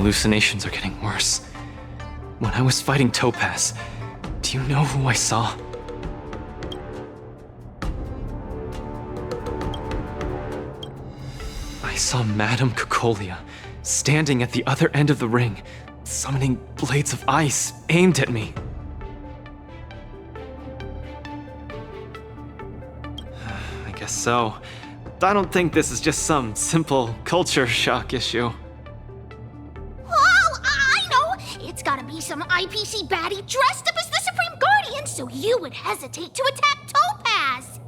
hallucinations are getting worse. When I was fighting Topaz, do you know who I saw? I saw Madame Cocolia standing at the other end of the ring, summoning blades of ice aimed at me. I guess so. I don't think this is just some simple culture shock issue. Oh, I know! It's gotta be some IPC baddie dressed up as the Supreme Guardian so you would hesitate to attack Topaz!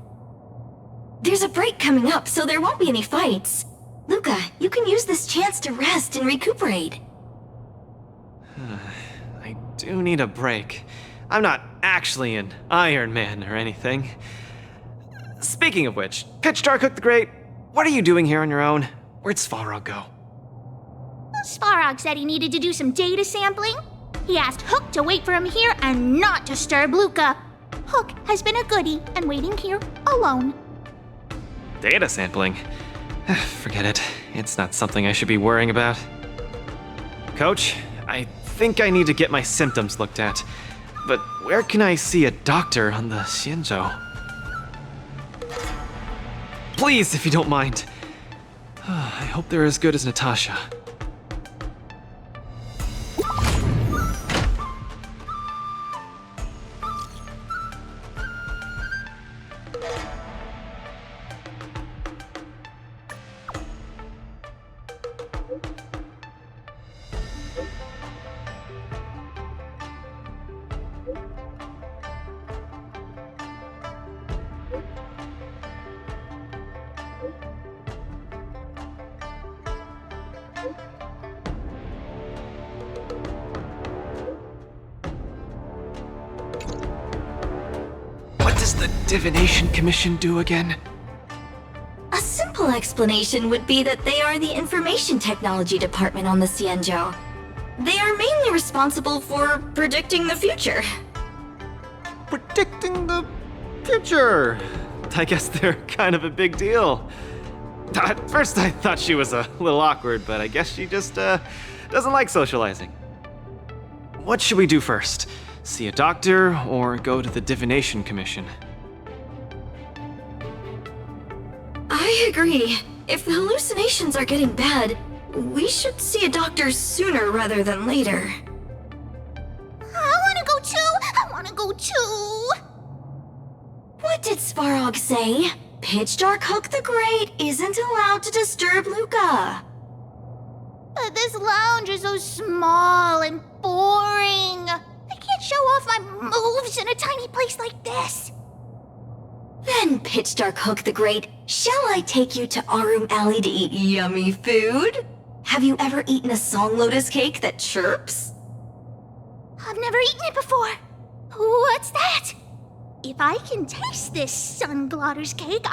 There's a break coming up, so there won't be any fights. Luca, you can use this chance to rest and recuperate. I do need a break. I'm not actually an Iron Man or anything. Speaking of which, Pitch Dark the Great, what are you doing here on your own? Where'd Svarog go? Svarog said he needed to do some data sampling. He asked Hook to wait for him here and not disturb Luca. Hook has been a goodie and waiting here alone. Data sampling? Forget it. It's not something I should be worrying about. Coach, I think I need to get my symptoms looked at. But where can I see a doctor on the Xianzhou? Please, if you don't mind. I hope they're as good as Natasha. What does the Divination Commission do again? A simple explanation would be that they are the Information Technology Department on the Xianzhou. They are mainly responsible for predicting the future. Predicting the future. I guess they're kind of a big deal. At first I thought she was a little awkward, but I guess she just doesn't like socializing. What should we do first? See a doctor or go to the Divination Commission? I agree. If the hallucinations are getting bad, we should see a doctor sooner rather than later. I wanna go too! What did Svarog say? Pitch Dark Hook the Great isn't allowed to disturb Luca. But this lounge is so small and boring. I can't show off my moves in a tiny place like this. Then, Pitch Dark Hook the Great, shall I take you to Arum Alley to eat yummy food? Have you ever eaten a song lotus cake that chirps? I've never eaten it before. What's that? If I can taste this sun glotter's cake,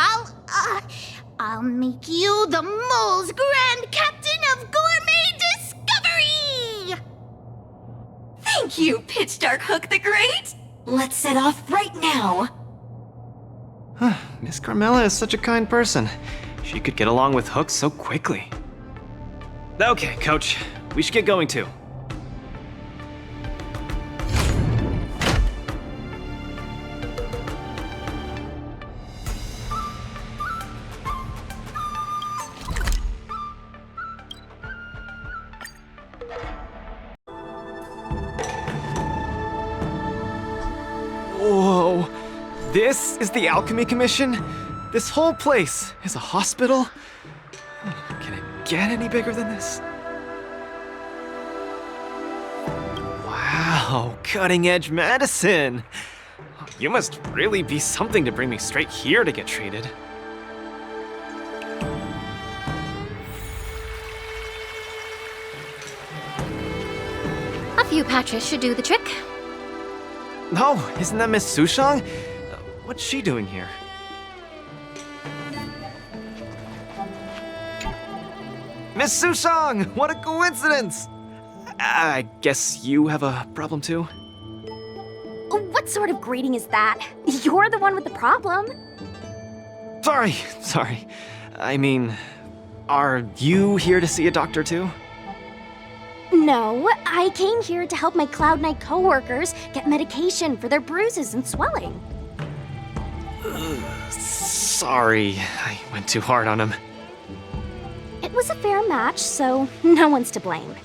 I'll make you the mole's grand captain of gourmet discovery! Thank you, Pitch Dark Hook the Great! Let's set off right now. Miss Carmela is such a kind person. She could get along with Hook so quickly. Okay, Coach, we should get going too. Whoa, this is the Alchemy Commission? This whole place is a hospital? Can it get any bigger than this? Wow, cutting-edge medicine! You must really be something to bring me straight here to get treated. A few patches should do the trick. No, isn't that Miss Sushang? What's she doing here? Miss Sushang! What a coincidence! I guess you have a problem too? What sort of greeting is that? You're the one with the problem. Sorry. I mean, are you here to see a doctor too? No, I came here to help my Cloud Knight coworkers get medication for their bruises and swelling. Sorry, I went too hard on him. It was a fair match, so no one's to blame.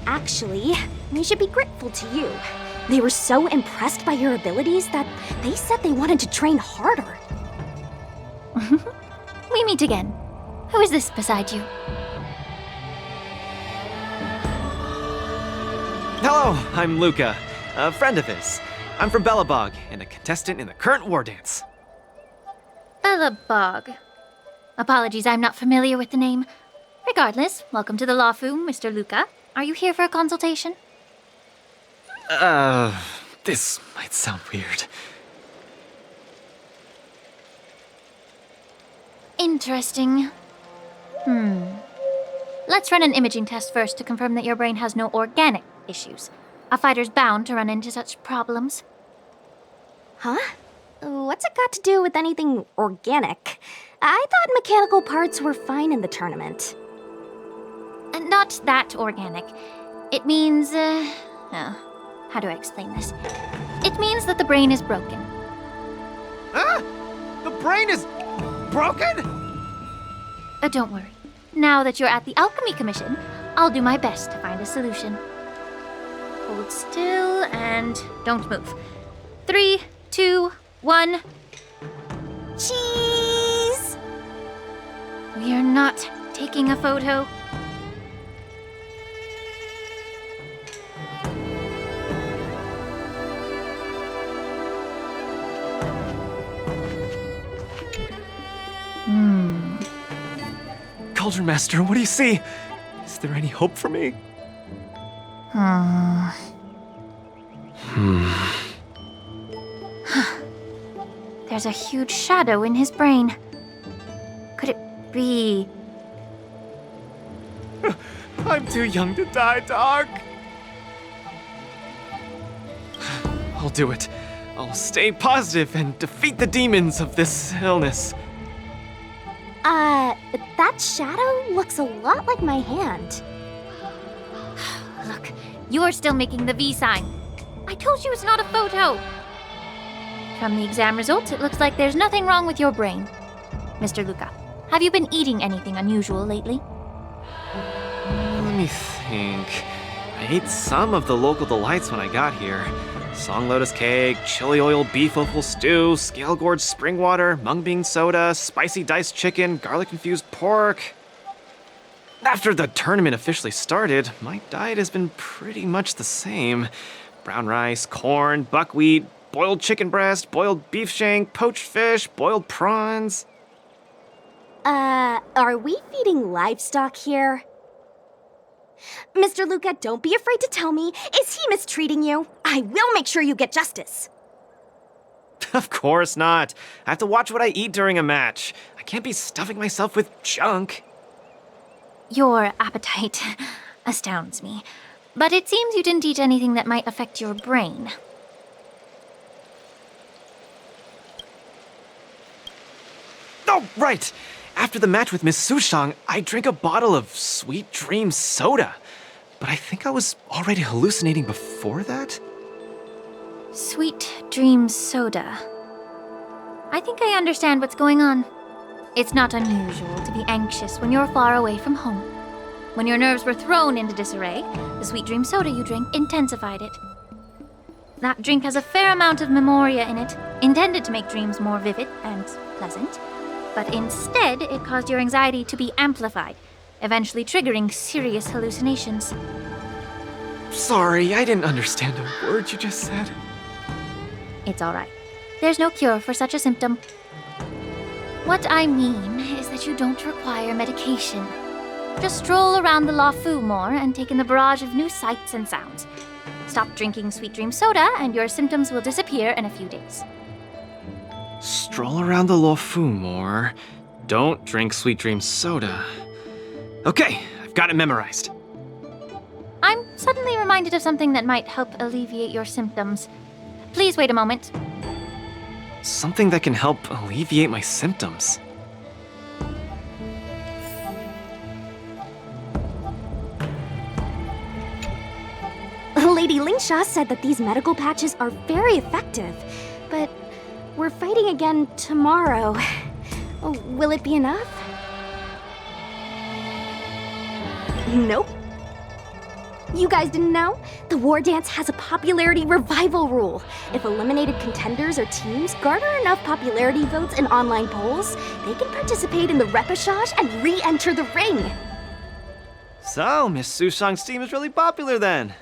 Actually, we should be grateful to you. They were so impressed by your abilities that they said they wanted to train harder. We meet again. Who is this beside you? Hello, I'm Luca, a friend of his. I'm from Belobog, and a contestant in the current Wardance. Belobog. Apologies, I'm not familiar with the name. Regardless, welcome to the Law Foom, Mr. Luca. Are you here for a consultation? This might sound weird. Interesting. Let's run an imaging test first to confirm that your brain has no organic issues. A fighter's bound to run into such problems. Huh? What's it got to do with anything organic? I thought mechanical parts were fine in the tournament. Not that organic. It means, how do I explain this? It means that the brain is broken. Ah! The brain is broken? Don't worry. Now that you're at the Alchemy Commission, I'll do my best to find a solution. Hold still and don't move. 3, 2, 1. Cheese! We are not taking a photo. Cauldron Master, what do you see? Is there any hope for me? There's a huge shadow in his brain. Could it be... I'm too young to die, Doc. I'll do it. I'll stay positive and defeat the demons of this illness. That shadow looks a lot like my hand. Look, you're still making the V sign. I told you it's not a photo. From the exam results, it looks like there's nothing wrong with your brain. Mr. Luca, have you been eating anything unusual lately? Let me think. I ate some of the local delights when I got here. Song lotus cake, chili oil beef offal stew, scale gorge spring water, mung bean soda, spicy diced chicken, garlic infused pork. After the tournament officially started, my diet has been pretty much the same. Brown rice, corn, buckwheat, boiled chicken breast, boiled beef shank, poached fish, boiled prawns. Are we feeding livestock here? Mr. Luca, don't be afraid to tell me. Is he mistreating you? I will make sure you get justice. Of course not. I have to watch what I eat during a match. I can't be stuffing myself with junk. Your appetite astounds me. But it seems you didn't eat anything that might affect your brain. Oh, right! After the match with Miss Sushang, I drank a bottle of Sweet Dream soda. But I think I was already hallucinating before that? Sweet Dream Soda. I think I understand what's going on. It's not unusual to be anxious when you're far away from home. When your nerves were thrown into disarray, the Sweet Dream Soda you drank intensified it. That drink has a fair amount of memoria in it, intended to make dreams more vivid and pleasant. But instead, it caused your anxiety to be amplified, eventually triggering serious hallucinations. Sorry, I didn't understand a word you just said. It's all right. There's no cure for such a symptom. What I mean is that you don't require medication. Just stroll around the Lafu more and take in the barrage of new sights and sounds. Stop drinking Sweet Dream Soda and your symptoms will disappear in a few days. Stroll around the Lofu more. Don't drink Sweet Dream soda. Okay, I've got it memorized. I'm suddenly reminded of something that might help alleviate your symptoms. Please wait a moment. Something that can help alleviate my symptoms. Lady Lingsha said that these medical patches are very effective, but we're fighting again tomorrow. Oh, will it be enough? Nope. You guys didn't know? The Wardance has a popularity revival rule. If eliminated contenders or teams garner enough popularity votes in online polls, they can participate in the repechage and re-enter the ring. So, Miss Sushang's team is really popular then.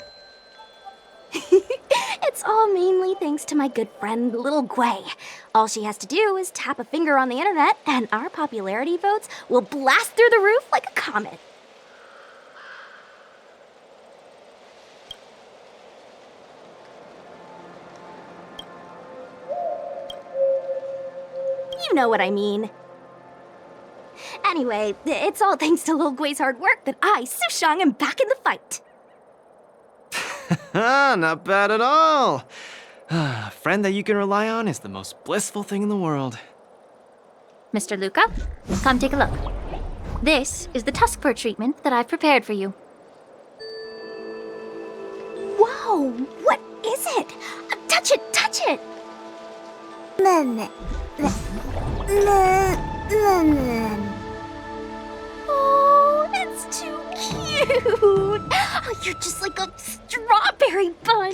It's all mainly thanks to my good friend, Little Gwei. All she has to do is tap a finger on the internet, and our popularity votes will blast through the roof like a comet. You know what I mean. Anyway, it's all thanks to Lil Gwei's hard work that I, Sushang, am back in the fight. Not bad at all. A friend that you can rely on is the most blissful thing in the world. Mr. Luca, come take a look. This is the tusk fur treatment that I've prepared for you. Whoa, what is it? Touch it, touch it! Oh, it's too cute! Oh, you're just like a strawberry bun!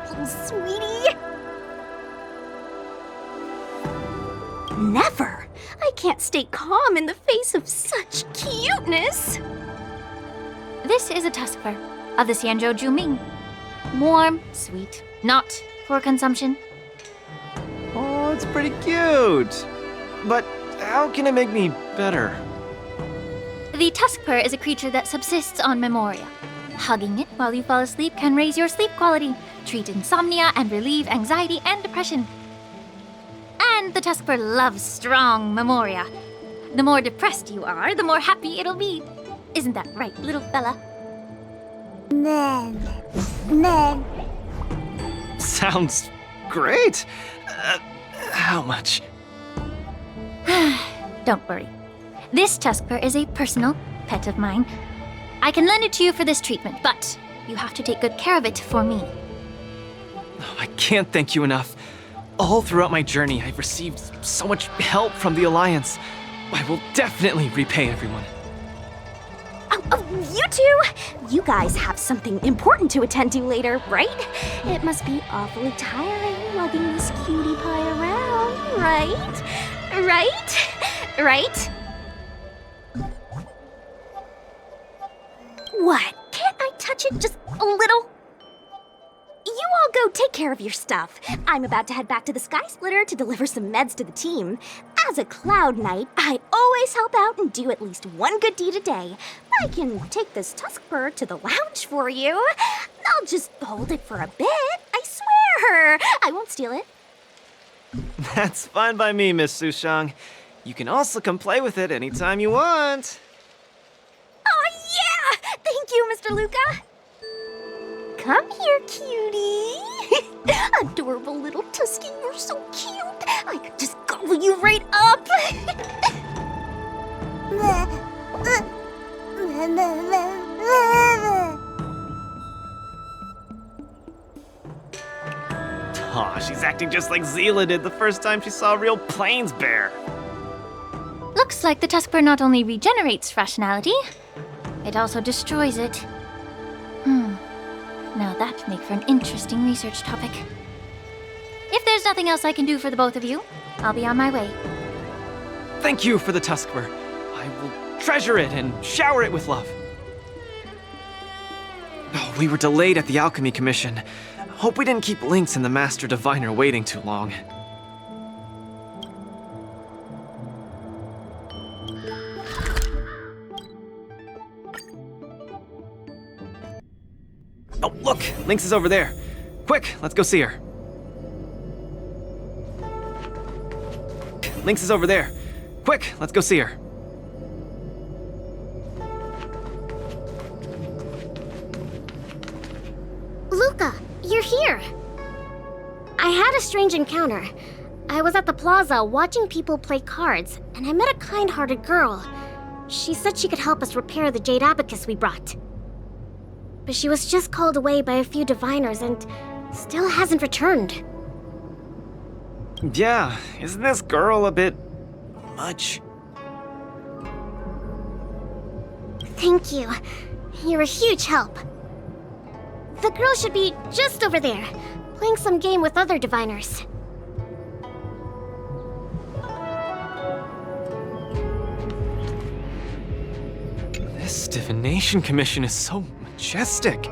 Little sweetie! Never! I can't stay calm in the face of such cuteness! This is a tusk fur of the Xianzhou Juming. Warm, sweet, not for consumption. Oh, it's pretty cute. But how can it make me better? The tusk fur is a creature that subsists on memoria. Hugging it while you fall asleep can raise your sleep quality, treat insomnia, and relieve anxiety and depression. And the tusk fur loves strong memoria. The more depressed you are, the more happy it'll be. Isn't that right, little fella? Sounds great. How much? Don't worry. This tusk fur is a personal pet of mine. I can lend it to you for this treatment, but you have to take good care of it for me. Oh, I can't thank you enough. All throughout my journey, I've received so much help from the Alliance. I will definitely repay everyone. Oh, you two! You guys have something important to attend to later, right? It must be awfully tiring lugging this cutie pie around, right? Right? What? Can't I touch it just a little? You all go take care of your stuff. I'm about to head back to the Sky Splitter to deliver some meds to the team. As a Cloud Knight, I always help out and do at least one good deed a day. I can take this tusk fur to the lounge for you. I'll just hold it for a bit, I swear. I won't steal it. That's fine by me, Miss Sushang. You can also come play with it anytime you want. Oh yeah! Thank you, Mr. Luca. Come here, cutie. Adorable little Tusky, you're so cute. I could just gobble you right up. Aw, she's acting just like Zila did the first time she saw a real plains bear. Looks like the tusk fur not only regenerates rationality, it also destroys it. Now that'd make for an interesting research topic. If there's nothing else I can do for the both of you, I'll be on my way. Thank you for the tusk fur. I will treasure it and shower it with love. Oh, we were delayed at the Alchemy Commission. Hope we didn't keep Lynx and the Master Diviner waiting too long. Oh, look! Lynx is over there. Quick, let's go see her. Lynx is over there. Quick, let's go see her. Luca, you're here. I had a strange encounter. I was at the plaza watching people play cards, and I met a kind-hearted girl. She said she could help us repair the jade abacus we brought. but she was just called away by a few diviners and still hasn't returned. Yeah, isn't this girl a bit much? Thank you. You're a huge help. The girl should be just over there, playing some game with other diviners. This divination commission is so majestic.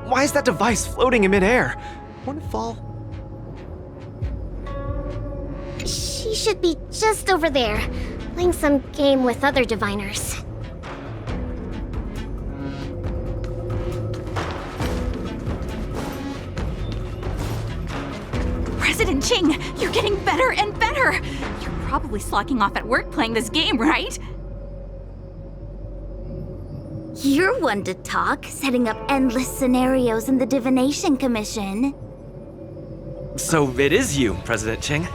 Why is that device floating in midair? Won't it fall? She should be just over there, playing some game with other diviners. President Ching, you're getting better and better! You're probably slacking off at work playing this game, right? You're one to talk, setting up endless scenarios in the Divination Commission. So it is you, President Ching.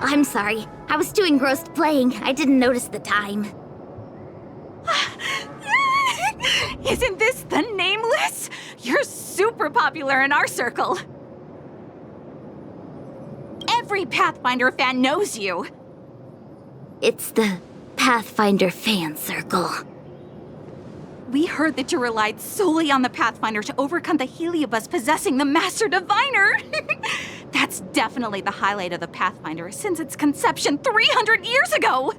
I'm sorry. I was too engrossed playing. I didn't notice the time. Isn't this the Nameless? You're super popular in our circle. Every Pathfinder fan knows you. It's the Pathfinder fan circle. We heard that you relied solely on the Pathfinder to overcome the Heliobus possessing the Master Diviner. That's definitely the highlight of the Pathfinder since its conception 300 years ago.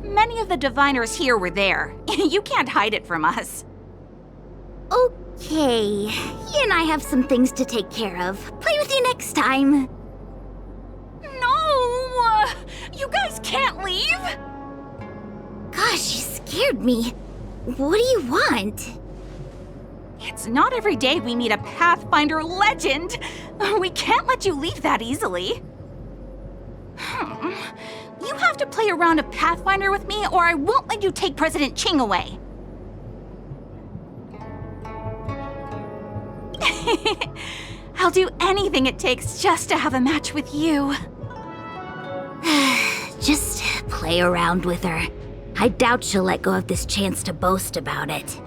Many of the diviners here were there. You can't hide it from us. Okay, you and I have some things to take care of. Play with you next time. No! You guys can't leave! Gosh, you scared me. What do you want? It's not every day we meet a Pathfinder legend. We can't let you leave that easily. You have to play a round of Pathfinder with me, or I won't let you take President Ching away. I'll do anything it takes just to have a match with you. Just play around with her. I doubt she'll let go of this chance to boast about it.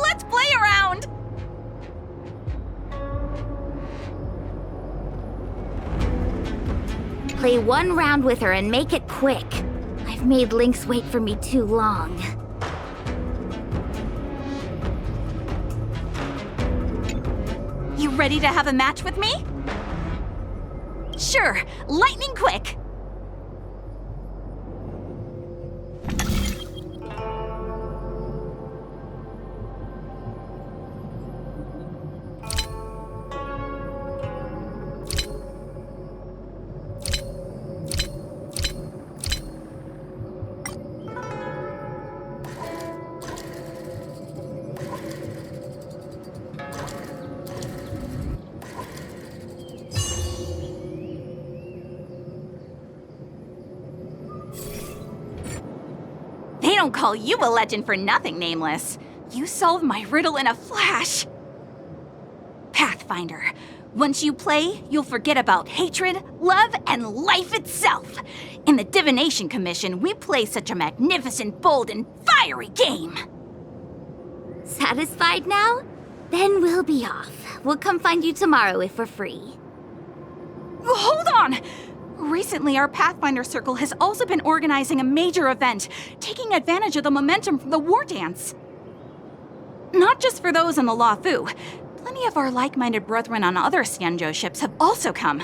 Let's play around! Play one round with her and make it quick. I've made Lynx wait for me too long. You ready to have a match with me? Sure, lightning quick! They don't call you a legend for nothing, Nameless. You solved my riddle in a flash. Pathfinder, once you play, you'll forget about hatred, love, and life itself. In the Divination Commission, we play such a magnificent, bold, and fiery game. Satisfied now? Then we'll be off. We'll come find you tomorrow if we're free. Hold on! Recently, our Pathfinder Circle has also been organizing a major event, taking advantage of the momentum from the Wardance. Not just for those on the Luofu. Plenty of our like-minded brethren on other Xianzhou ships have also come.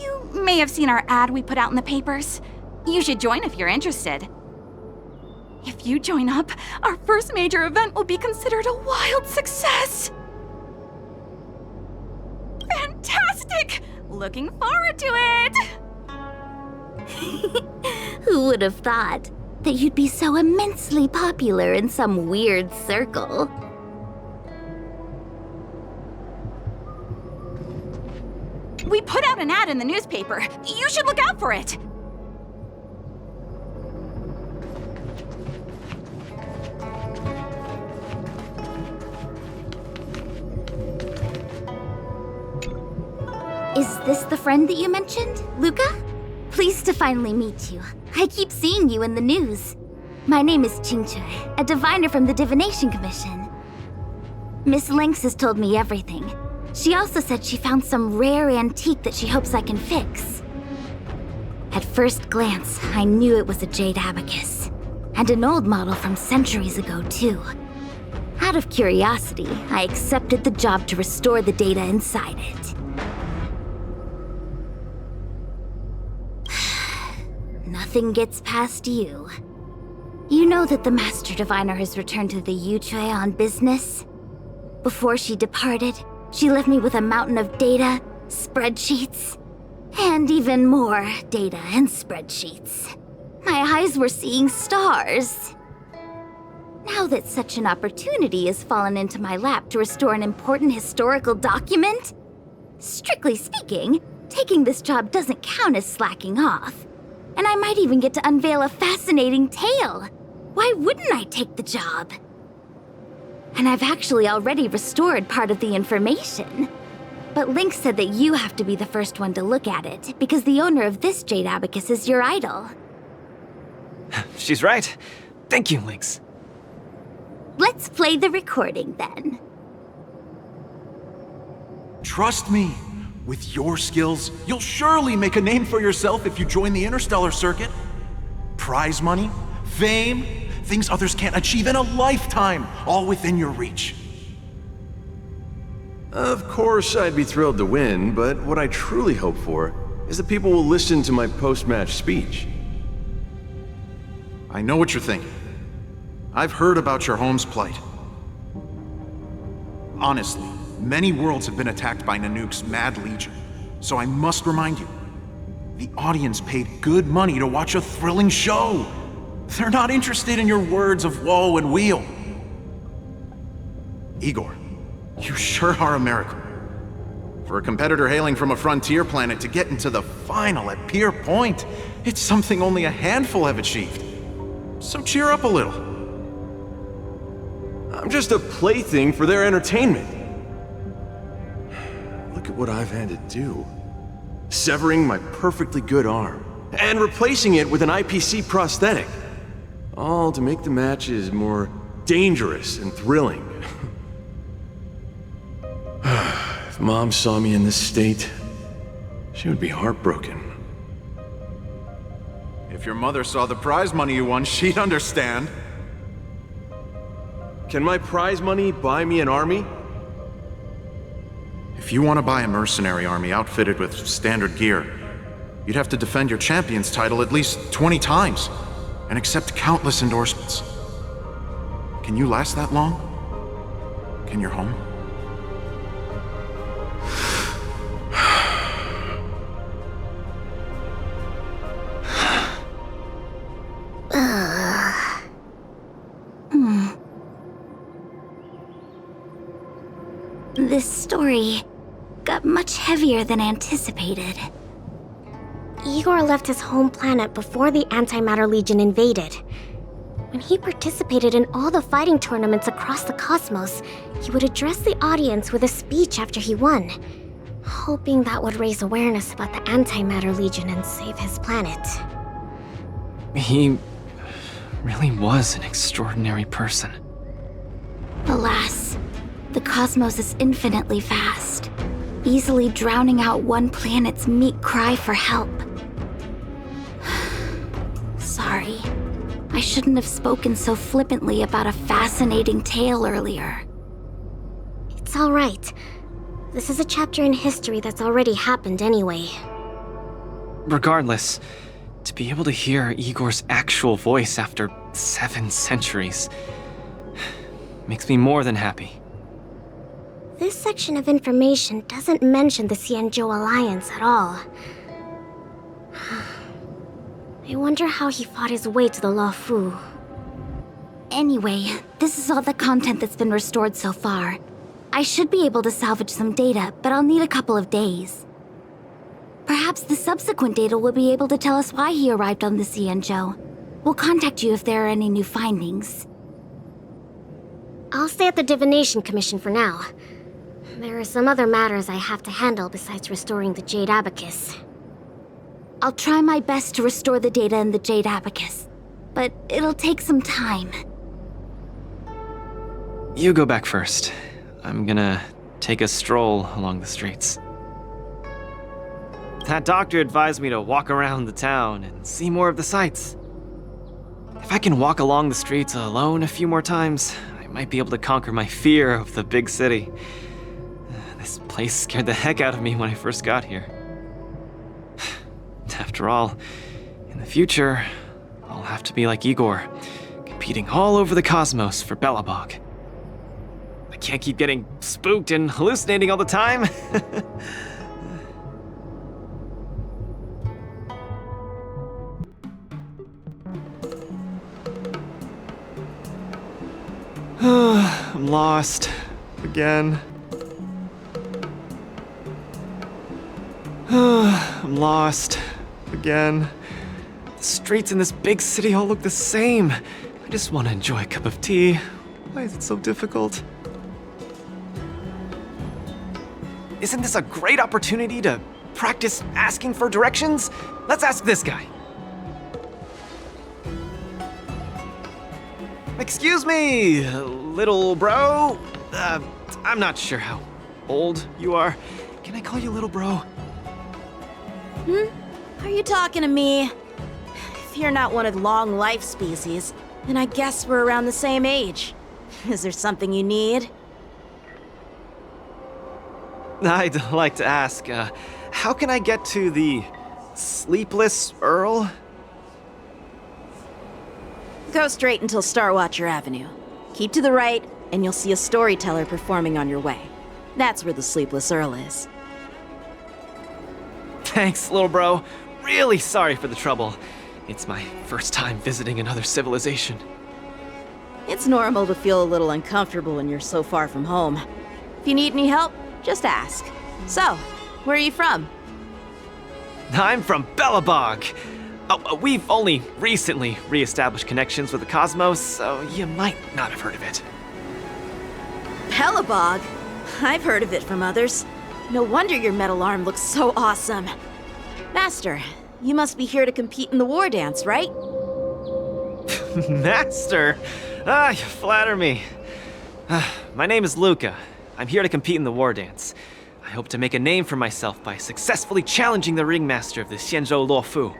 You may have seen our ad we put out in the papers. You should join if you're interested. If you join up, our first major event will be considered a wild success. Fantastic! Looking forward to it! Who would have thought that you'd be so immensely popular in some weird circle? We put out an ad in the newspaper. You should look out for it. Is this the friend that you mentioned, Luca? Pleased to finally meet you. I keep seeing you in the news. My name is Xianzhou, a diviner from the Divination Commission. Miss Lynx has told me everything. She also said she found some rare antique that she hopes I can fix. At first glance, I knew it was a jade abacus. And an old model from centuries ago, too. Out of curiosity, I accepted the job to restore the data inside it. Nothing gets past you. You know that the Master Diviner has returned to the Yuchui on business? Before she departed, she left me with a mountain of data, spreadsheets, and even more data and spreadsheets. My eyes were seeing stars. Now that such an opportunity has fallen into my lap to restore an important historical document, strictly speaking, taking this job doesn't count as slacking off. And I might even get to unveil a fascinating tale. Why wouldn't I take the job? And I've actually already restored part of the information. But Lynx said that you have to be the first one to look at it, because the owner of this jade abacus is your idol. She's right. Thank you, Lynx. Let's play the recording then. Trust me, with your skills, you'll surely make a name for yourself if you join the interstellar circuit. Prize money, fame, things others can't achieve in a lifetime, all within your reach. Of course, I'd be thrilled to win, but what I truly hope for is that people will listen to my post-match speech. I know what you're thinking. I've heard about your home's plight. Honestly, many worlds have been attacked by Nanook's Mad Legion, so I must remind you, the audience paid good money to watch a thrilling show. They're not interested in your words of woe and weal. Igor, you sure are a miracle. For a competitor hailing from a frontier planet to get into the final at Pier Point, it's something only a handful have achieved. So cheer up a little. I'm just a plaything for their entertainment. Look at what I've had to do. Severing my perfectly good arm, and replacing it with an IPC prosthetic. All to make the matches more dangerous and thrilling. If Mom saw me in this state, she would be heartbroken. If your mother saw the prize money you won, she'd understand. Can my prize money buy me an army? If you want to buy a mercenary army outfitted with standard gear, you'd have to defend your champion's title at least 20 times, and accept countless endorsements. Can you last that long? Can your home? This story got much heavier than anticipated. Igor left his home planet before the Antimatter Legion invaded. When he participated in all the fighting tournaments across the cosmos, he would address the audience with a speech after he won, hoping that would raise awareness about the Antimatter Legion and save his planet. He really was an extraordinary person. Alas, the cosmos is infinitely vast, easily drowning out one planet's meek cry for help. Sorry. I shouldn't have spoken so flippantly about a fascinating tale earlier. It's all right. This is a chapter in history that's already happened anyway. Regardless, to be able to hear Igor's actual voice after 7 centuries makes me more than happy. This section of information doesn't mention the Xianzhou Alliance at all. I wonder how he fought his way to the Luofu. Anyway, this is all the content that's been restored so far. I should be able to salvage some data, but I'll need a couple of days. Perhaps the subsequent data will be able to tell us why he arrived on the Xianzhou. We'll contact you if there are any new findings. I'll stay at the Divination Commission for now. There are some other matters I have to handle besides restoring the Jade Abacus. I'll try my best to restore the data in the Jade Abacus, but it'll take some time. You go back first. I'm gonna take a stroll along the streets. That doctor advised me to walk around the town and see more of the sights. If I can walk along the streets alone a few more times, I might be able to conquer my fear of the big city. This place scared the heck out of me when I first got here. After all, in the future, I'll have to be like Igor, competing all over the cosmos for Belobog. I can't keep getting spooked and hallucinating all the time. I'm lost. Again. I'm lost. Again. The streets in this big city all look the same. I just want to enjoy a cup of tea. Why is it so difficult? Isn't this a great opportunity to practice asking for directions? Let's ask this guy. Excuse me, little bro. I'm not sure how old you are. Can I call you little bro? Are you talking to me? If you're not one of long life species, then I guess we're around the same age. Is there something you need? I'd like to ask, how can I get to the Sleepless Earl? Go straight until Starwatcher Avenue. Keep to the right, and you'll see a storyteller performing on your way. That's where the Sleepless Earl is. Thanks, little bro. Really sorry for the trouble. It's my first time visiting another civilization. It's normal to feel a little uncomfortable when you're so far from home. If you need any help, just ask. So, where are you from? I'm from Belobog. Oh, we've only recently re-established connections with the cosmos, so you might not have heard of it. Belobog? I've heard of it from others. No wonder your metal arm looks so awesome. Master, you must be here to compete in the Wardance, right? Master? You flatter me. My name is Luca. I'm here to compete in the Wardance. I hope to make a name for myself by successfully challenging the ringmaster of the Xianzhou Luofu,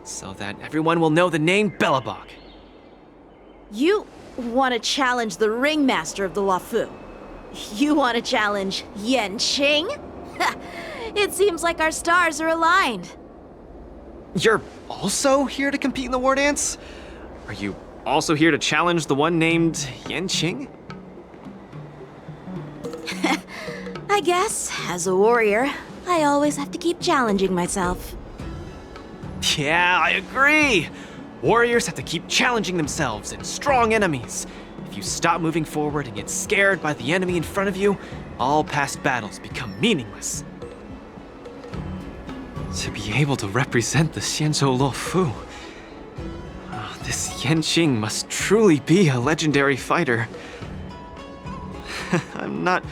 so that everyone will know the name Belobog. You want to challenge the ringmaster of the Luofu? You want to challenge Yanqing? It seems like our stars are aligned. You're also here to compete in the Wardance? Are you also here to challenge the one named Yanqing? I guess, as a warrior, I always have to keep challenging myself. Yeah, I agree! Warriors have to keep challenging themselves and strong enemies. If you stop moving forward and get scared by the enemy in front of you, all past battles become meaningless. To be able to represent the Xianzhou Luofu, this Yanqing must truly be a legendary fighter. I'm not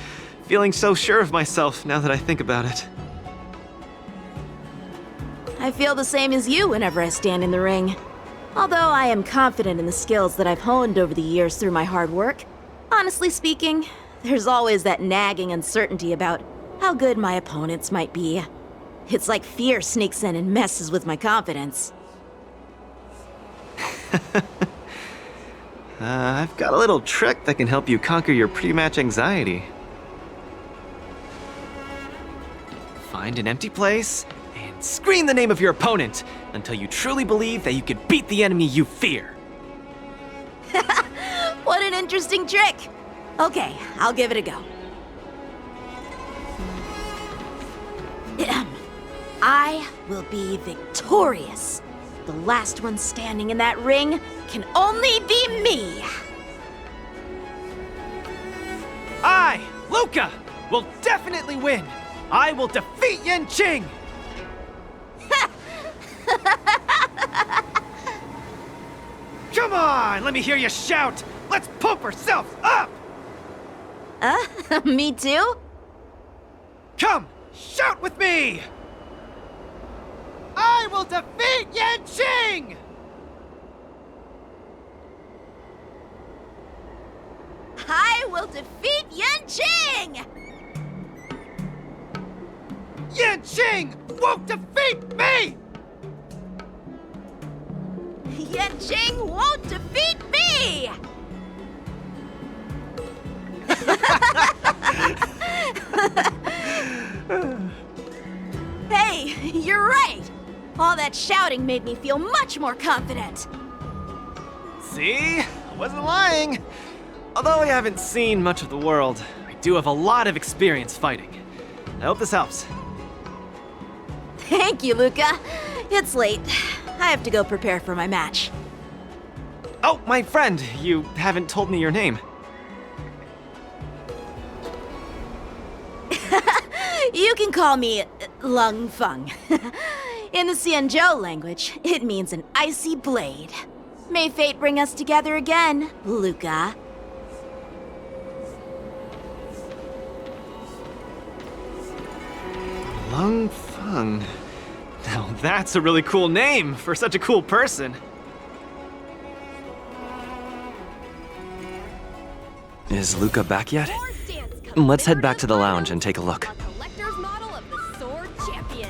feeling so sure of myself now that I think about it. I feel the same as you whenever I stand in the ring. Although I am confident in the skills that I've honed over the years through my hard work, honestly speaking, there's always that nagging uncertainty about how good my opponents might be. It's like fear sneaks in and messes with my confidence. I've got a little trick that can help you conquer your pre-match anxiety. Find an empty place and scream the name of your opponent until you truly believe that you can beat the enemy you fear. What an interesting trick! Okay, I'll give it a go. I will be victorious. The last one standing in that ring can only be me. I, Luca, will definitely win. I will defeat Yanqing! Come on, let me hear you shout! Let's pump ourselves up! Me too? Come, shout with me! I will defeat Yanqing! I will defeat Yanqing! Yanqing won't defeat me! Yanqing won't defeat me! Hey, you're right! All that shouting made me feel much more confident. See? I wasn't lying. Although I haven't seen much of the world, I do have a lot of experience fighting. I hope this helps. Thank you, Luca. It's late. I have to go prepare for my match. Oh, my friend, you haven't told me your name. You can call me Lung Feng. In the Xianzhou language, it means an icy blade. May fate bring us together again, Luca. Lung Feng. Now that's a really cool name for such a cool person. Is Luca back yet? Let's head back to the lounge and take a look. Collector's model of the Sword Champion.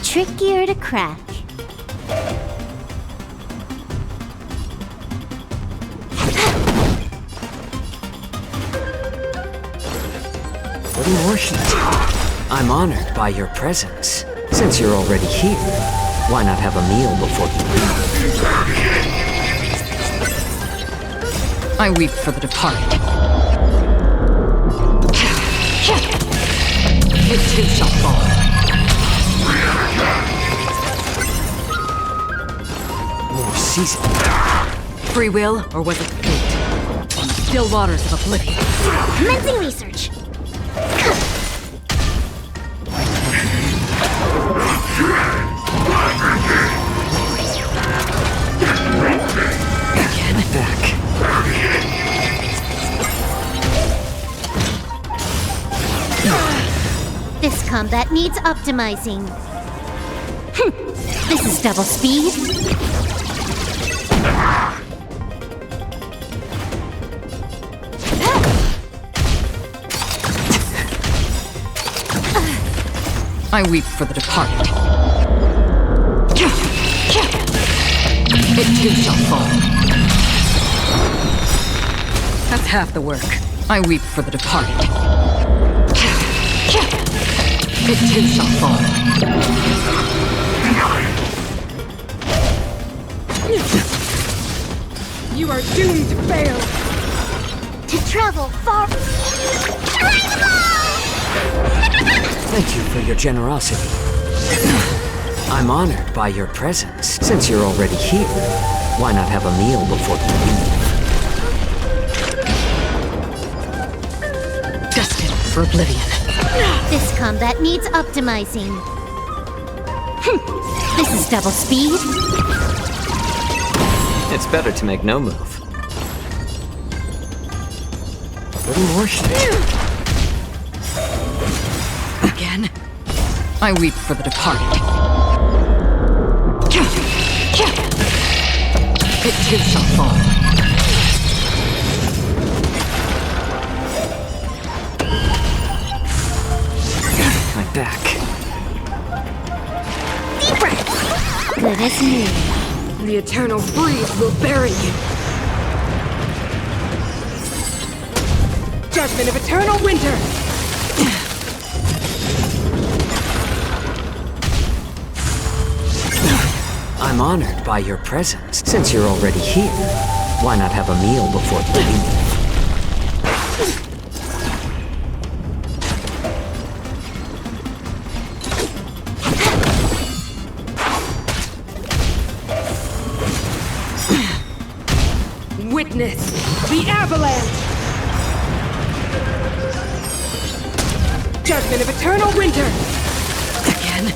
Trickier to crack. little more heat. I'm honored by your presence. Since you're already here, why not have a meal before you leave? I weep for the departed. It too shall fall. More season. Free will, or was it fate? On the still waters of oblivion. Commencing research. Again, back. This combat needs optimizing. This is double speed. I weep for the departed. It too shall fall. That's half the work. I weep for the departed. It too shall fall. You are doomed to fail. To travel far. Thank you for your generosity. I'm honored by your presence. Since you're already here, why not have a meal before you leave? Destined for oblivion. This combat needs optimizing. This is double speed. It's better to make no move. A little more heat. Again? I weep for the departed. It too shall fall. My back. Deep breath. Good as new. The eternal breeze will bury you. Judgment of eternal winter. I'm honored by your presence. Since you're already here, why not have a meal before you leave? Witness the avalanche. Judgment of eternal winter. Again?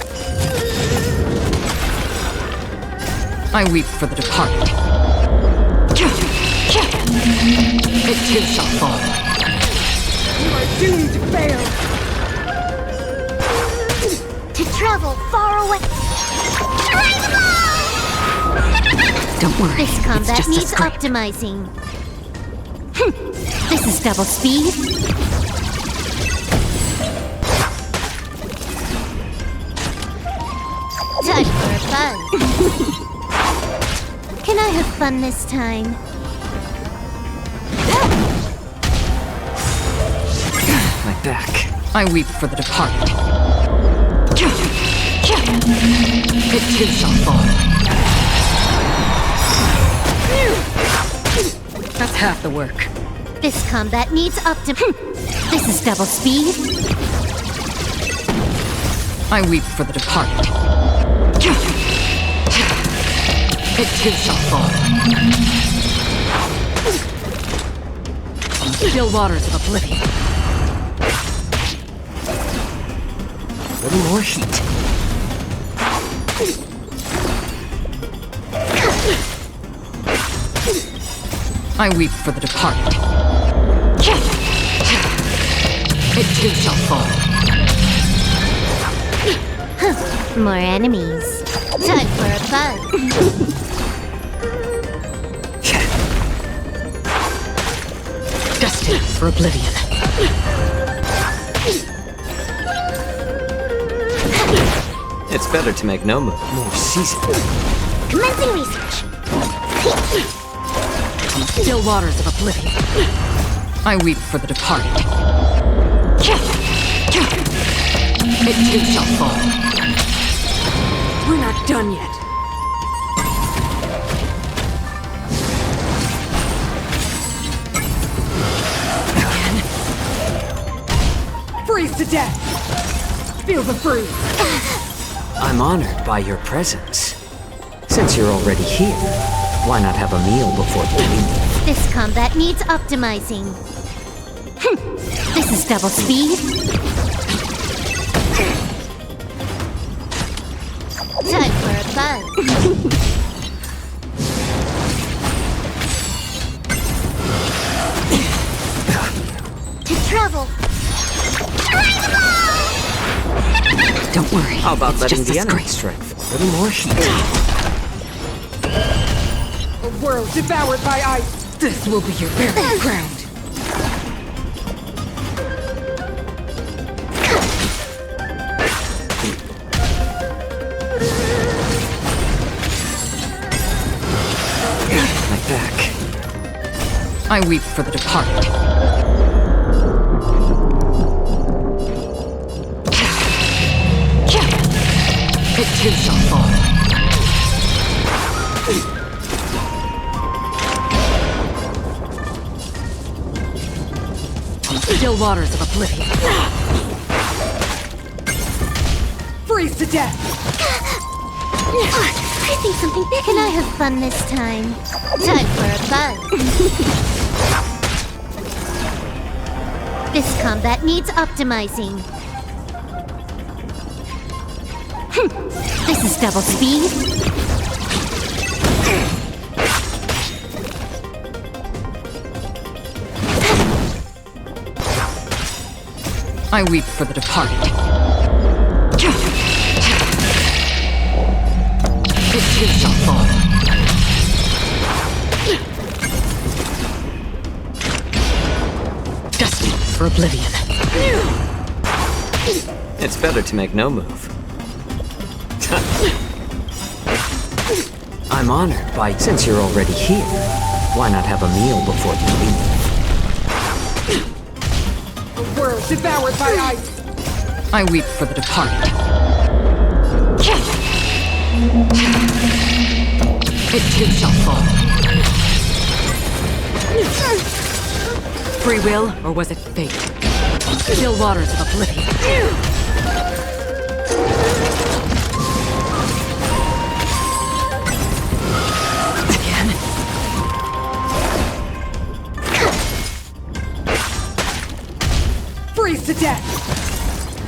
I weep for the departed. It too shall fall. You are doomed to fail. To travel far away. Don't worry. This it's combat just a needs script. optimizing. This is double speed. Time for a fun. Can I have fun this time? My back. I weep for the departed. It too shall fall. That's half the work. This combat needs This is double speed. I weep for the departed. It too shall fall. On the still waters of oblivion. A little more heat. I weep for the departed. It too shall fall. More enemies. Time for a fun. Destined for oblivion. It's better to make no move. More season. Commencing research. On the still waters of oblivion. I weep for the departed. too shall fall. We're not done yet. Freeze to death! Feel the freeze! I'm honored by your presence. Since you're already here, why not have a meal before you leave? This combat needs optimizing. This is double speed. Time for a buzz. To travel. Don't worry. How about it's letting just the a enemy scrape. strength? A little more heat. A world devoured by ice. This will be your burial ground. My back. I weep for the departed. It too shall fall. Still waters of oblivion. Freeze to death! I think something big. Can I have fun this time? Time for a buzz. This combat needs optimizing. This is double speed. I weep for the departed. It too shall fall. Destined for oblivion. It's better to make no move. I'm honored by, since you're already here, why not have a meal before you leave? A world devoured by ice. I weep for the departed. It too shall fall. Free will, or was it fate? Still waters of oblivion. Freeze to death!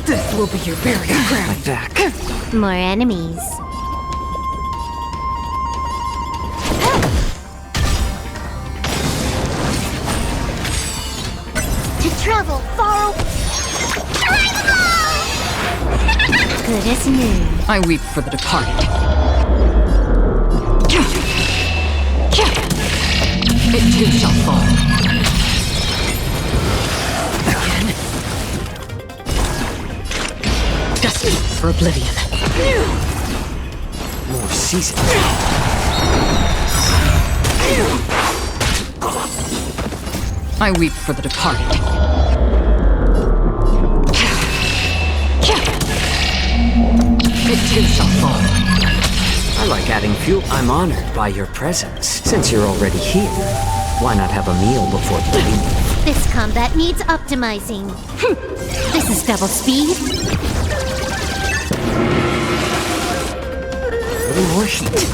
This will be your burial ground. My back. More enemies. To travel far. Good as new. I weep for the departed. It too shall fall. Destined for oblivion. More season. I weep for the departed. It too shall fall. I like adding fuel. I'm honored by your presence. Since you're already here, why not have a meal before you leave? This combat needs optimizing. This is double speed. A little more heat.